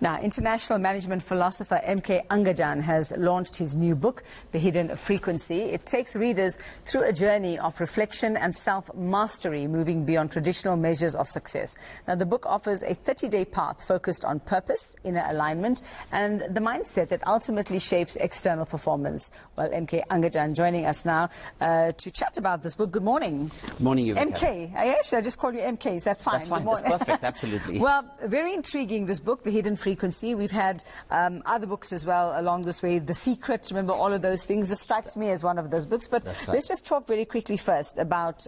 Now, international management philosopher M.K. Angajan has launched his new book, The Hidden Frequency. It takes readers through a journey of reflection and self-mastery, moving beyond traditional measures of success. Now, the book offers a 30-day path focused on purpose, inner alignment, and the mindset that ultimately shapes external performance. Well, M.K. Angajan joining us now to chat about this book. Good morning. Good morning, Yuvika. M.K. I just call you M.K. Is that fine? That's fine. That's perfect. Absolutely. Well, very intriguing, this book, The Hidden Frequency. We've had other books as well along this way. The Secret, remember, all of those things. This strikes me as one of those books. But let's just talk very quickly first about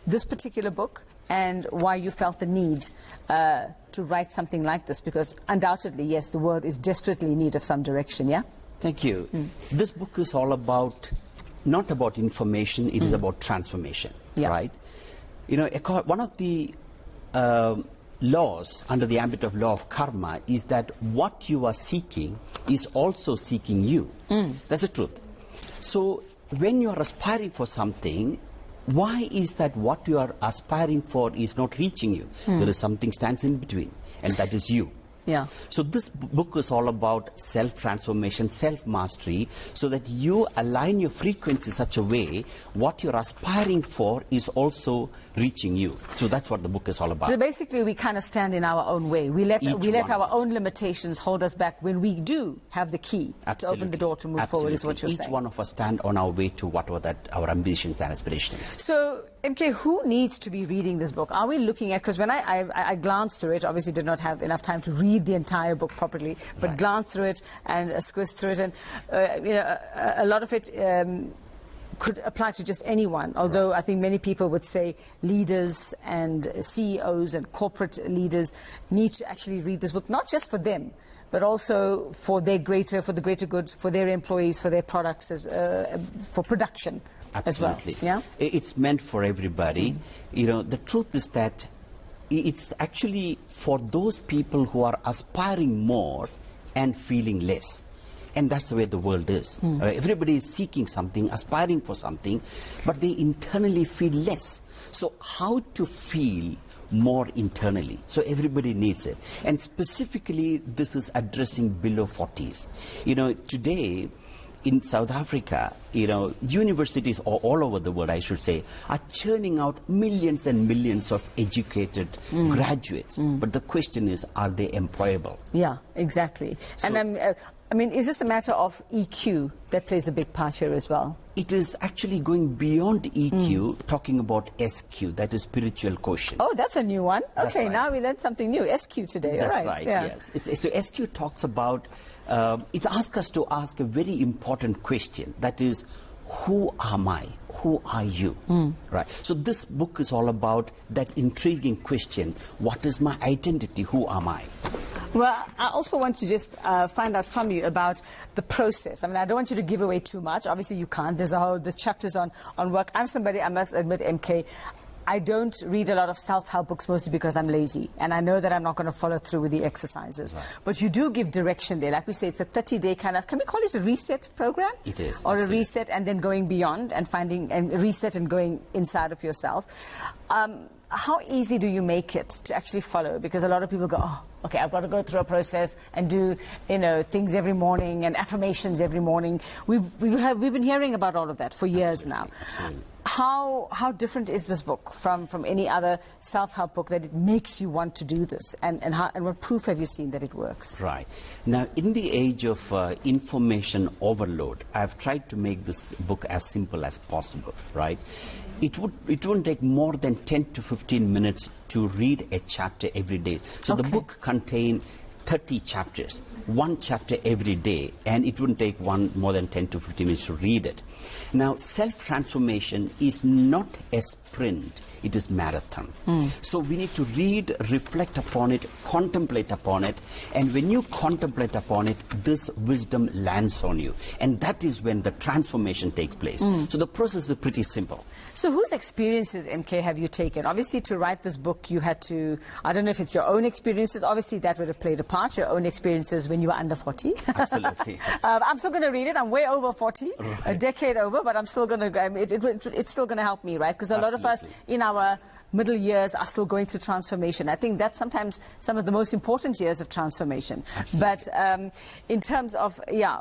this particular book and why you felt the need to write something like this. Because undoubtedly, yes, the world is desperately in need of some direction, yeah? Thank you. This book is all about, not about information, it is about transformation, right? You know, one of the laws under the ambit of law of karma is that what you are seeking is also seeking you. That's the truth. So when you are aspiring for something, why is that what you are aspiring for is not reaching you? There is something stands in between, and that is you. Yeah. So this book is all about self-transformation, self-mastery, so that you align your frequency such a way what you're aspiring for is also reaching you. So that's what the book is all about. So basically, we kind of stand in our own way. We let our own limitations hold us back when we do have the key to open the door to move forward, is what you're saying. Each one of us stand on our way to whatever that our ambitions and aspirations. So, MK, who needs to be reading this book? Are we looking at, because when I glanced through it, obviously did not have enough time to read the entire book properly, but glanced through it and squeezed through it, and you know, a lot of it could apply to just anyone, although I think many people would say leaders and CEOs and corporate leaders need to actually read this book, not just for them, but also for the greater good, for their employees, for their products, for production. Absolutely. As well. Yeah? It's meant for everybody. You know, the truth is that it's actually for those people who are aspiring more and feeling less. And that's the way the world is. Everybody is seeking something, aspiring for something, but they internally feel less. So how to feel more internally? So everybody needs it. And specifically, this is addressing below 40s. You know, today, in South Africa, you know, universities all over the world, I should say, are churning out millions and millions of educated graduates. But the question is, are they employable? Yeah, exactly. So, and I mean, is this a matter of EQ that plays a big part here as well? It is actually going beyond EQ, talking about SQ, that is spiritual quotient. Oh, that's a new one. Okay, now we learned something new, SQ today. That's right, yes. So SQ talks about, it asks us to ask a very important question, that is, who am I? Who are you? Right. So this book is all about that intriguing question, what is my identity? Who am I? Well, I also want to just find out from you about the process. I mean, I don't want you to give away too much. Obviously, you can't. There's chapters on work. I'm somebody, I must admit, MK, I don't read a lot of self-help books, mostly because I'm lazy. And I know that I'm not going to follow through with the exercises. But you do give direction there. Like we say, it's a 30-day kind of, can we call it a reset program? It is. Or absolutely. A reset and then going beyond and finding, and reset and going inside of yourself. How easy do you make it to actually follow? Because a lot of people go, oh, okay, I've got to go through a process and do, you know, things every morning and affirmations every morning. We've been hearing about all of that for years now. Absolutely. How different is this book from any other self-help book that it makes you want to do this? And what proof have you seen that it works? Right. Now, in the age of information overload, I've tried to make this book as simple as possible, right? It won't take more than 10 to 15 minutes to read a chapter every day. So the book contains 30 chapters, one chapter every day, and it wouldn't take more than 10 to 15 minutes to read it. Now, self-transformation is not a sprint, it is marathon. So we need to read, reflect upon it, contemplate upon it, and when you contemplate upon it, this wisdom lands on you. And that is when the transformation takes place. So the process is pretty simple. So whose experiences, MK, have you taken? Obviously, to write this book, you had to, I don't know if it's your own experiences, obviously that would have played a part. part, your own experiences when you were under 40. Absolutely. I'm still going to read it. I'm way over 40, a decade over, but I'm still going to, it's still going to help me, right? Because a lot of us in our middle years are still going through transformation. I think that's sometimes some of the most important years of transformation. Absolutely. But in terms of,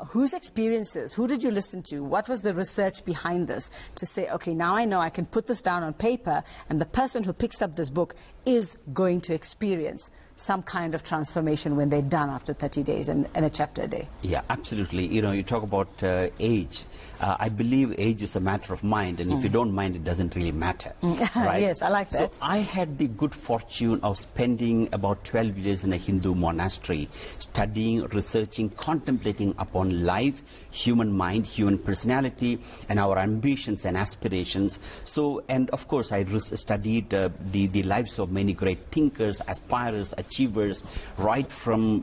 whose experiences, who did you listen to? What was the research behind this to say, okay, now I know I can put this down on paper, and the person who picks up this book is going to experience some kind of transformation when they're done after 30 days and a chapter a day. Yeah, absolutely. You know, you talk about age. I believe age is a matter of mind, and if you don't mind, it doesn't really matter. Right? Yes, I like that. So I had the good fortune of spending about 12 years in a Hindu monastery, studying, researching, contemplating upon life, human mind, human personality, and our ambitions and aspirations. So, and of course, I studied the lives of many great thinkers, aspirers, achievers, right from,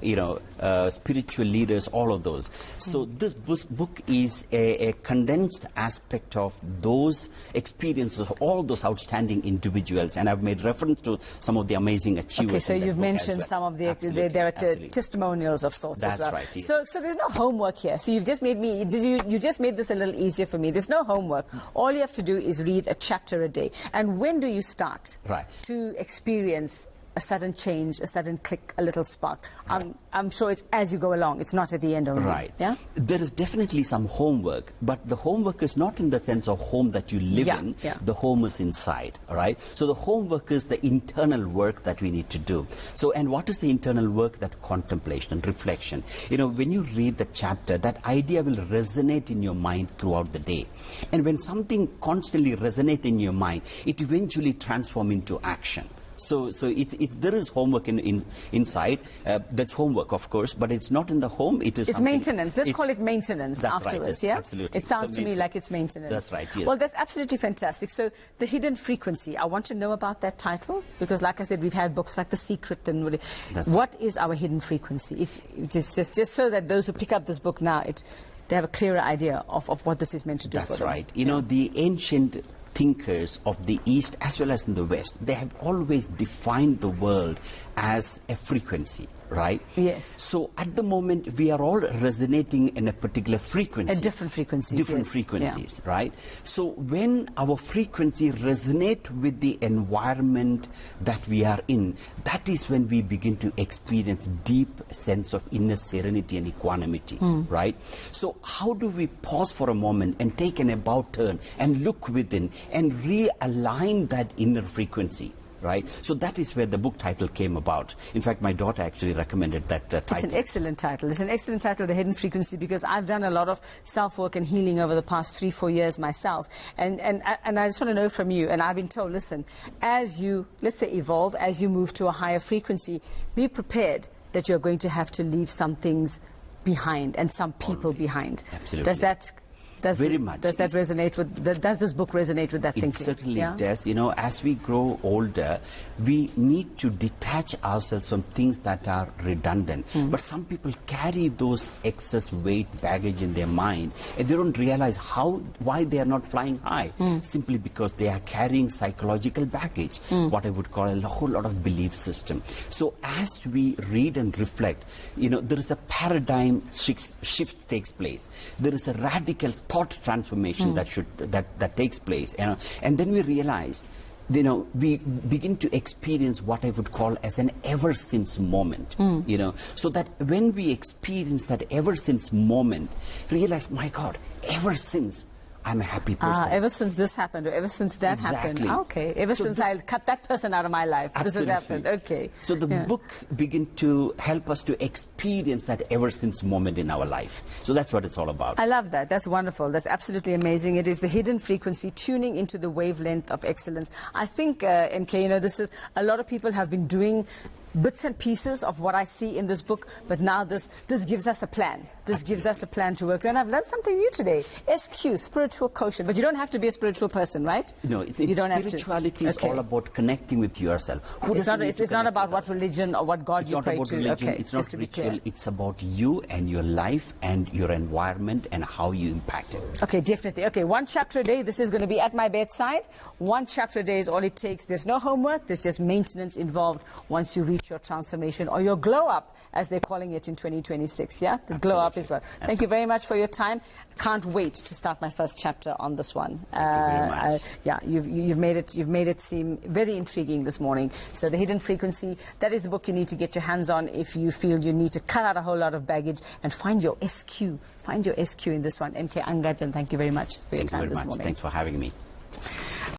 spiritual leaders, all of those. So this book is a condensed aspect of those experiences, all those outstanding individuals, and I've made reference to some of the amazing achievers. Okay, so you've mentioned some of the, there are testimonials of sorts as well. That's right. Yes. So there's no homework here. So you've just made me, you just made this a little easier for me. There's no homework. All you have to do is read a chapter a day. And when do you start to experience a sudden change, a sudden click, a little spark? I'm sure it's as you go along. It's not at the end of it. Right. Yeah? There is definitely some homework, but the homework is not in the sense of home that you live in. Yeah. The home is inside, all right? So the homework is the internal work that we need to do. So, and what is the internal work? That contemplation, reflection. You know, when you read the chapter, that idea will resonate in your mind throughout the day. And when something constantly resonates in your mind, it eventually transforms into action. So there is homework inside. That's homework, of course, but it's not in the home. It's maintenance. Let's call it maintenance afterwards. Right, yes, yeah, absolutely. It sounds to me like it's maintenance. That's right. Yes. Well, that's absolutely fantastic. So the hidden frequency. I want to know about that title because, like I said, we've had books like The Secret and what is our hidden frequency? If just so that those who pick up this book now, they have a clearer idea of what this is meant to do. That's right. You know, the ancient thinkers of the East as well as in the West, they have always defined the world as a frequency, right? Yes. So at the moment, we are all resonating in a particular frequency. At different frequencies. Different frequencies, right? So when our frequency resonate with the environment that we are in, that is when we begin to experience deep sense of inner serenity and equanimity, right? So how do we pause for a moment and take an about turn and look within and realign that inner frequency? Right? So that is where the book title came about. In fact, my daughter actually recommended that title. It's an excellent title. It's an excellent title, The Hidden Frequency, because I've done a lot of self-work and healing over the past 3-4 years myself. And I just want to know from you, and I've been told, listen, as you, let's say, evolve, as you move to a higher frequency, be prepared that you're going to have to leave some things behind and some people behind. Absolutely. Very much. Does that resonate with? Does this book resonate with that thinking? It certainly does. You know, as we grow older, we need to detach ourselves from things that are redundant. But some people carry those excess weight, baggage in their mind, and they don't realize why they are not flying high. Simply because they are carrying psychological baggage, what I would call a whole lot of belief system. So as we read and reflect, you know, there is a paradigm shift takes place. There is a radical thought transformation that takes place, you know, and then we realize, you know, we begin to experience what I would call as an ever since moment, you know, so that when we experience that ever since moment, realize, my God, ever since I'm a happy person. Ever since this happened, or ever since that happened. Okay. Ever since I cut that person out of my life, this has happened. Okay. So the book begins to help us to experience that ever since moment in our life. So that's what it's all about. I love that. That's wonderful. That's absolutely amazing. It is The Hidden Frequency, tuning into the wavelength of excellence. I think, MK, you know, this is, a lot of people have been doing bits and pieces of what I see in this book, but now this gives us a plan. This gives us a plan to work through. And I've learned something new today. SQ, spiritual quotient. But you don't have to be a spiritual person, right? No, spirituality is all about connecting with yourself. It's not about what religion or what God you pray to. It's not about religion. It's not ritual. It's about you and your life and your environment and how you impact it. Okay, definitely. Okay, 1 chapter a day. This is going to be at my bedside. 1 chapter a day is all it takes. There's no homework. There's just maintenance involved once you reach get your transformation or your glow up, as they're calling it in 2026. Yeah, the glow up as well. Thank you very much for your time. Can't wait to start my first chapter on this one. Thank you very much. Yeah, you've made it seem very intriguing this morning. So The Hidden Frequency, that is the book you need to get your hands on if you feel you need to cut out a whole lot of baggage and find your SQ. Find your SQ in this one. NK Angajan, thank you very much for your time this morning. Thanks for having me.